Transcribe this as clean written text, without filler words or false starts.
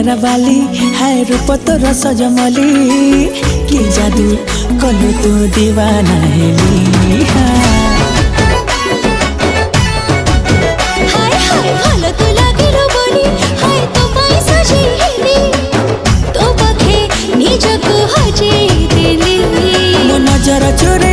ओठरा बाली हाय रूप तोर सजमली कि जादू कलु तू दीवाना हेली हाय हाय भालो तू लागिलो बोली हाय तो पाई सजेली तो पाखे निजको हजेई देली मो नजर चोरे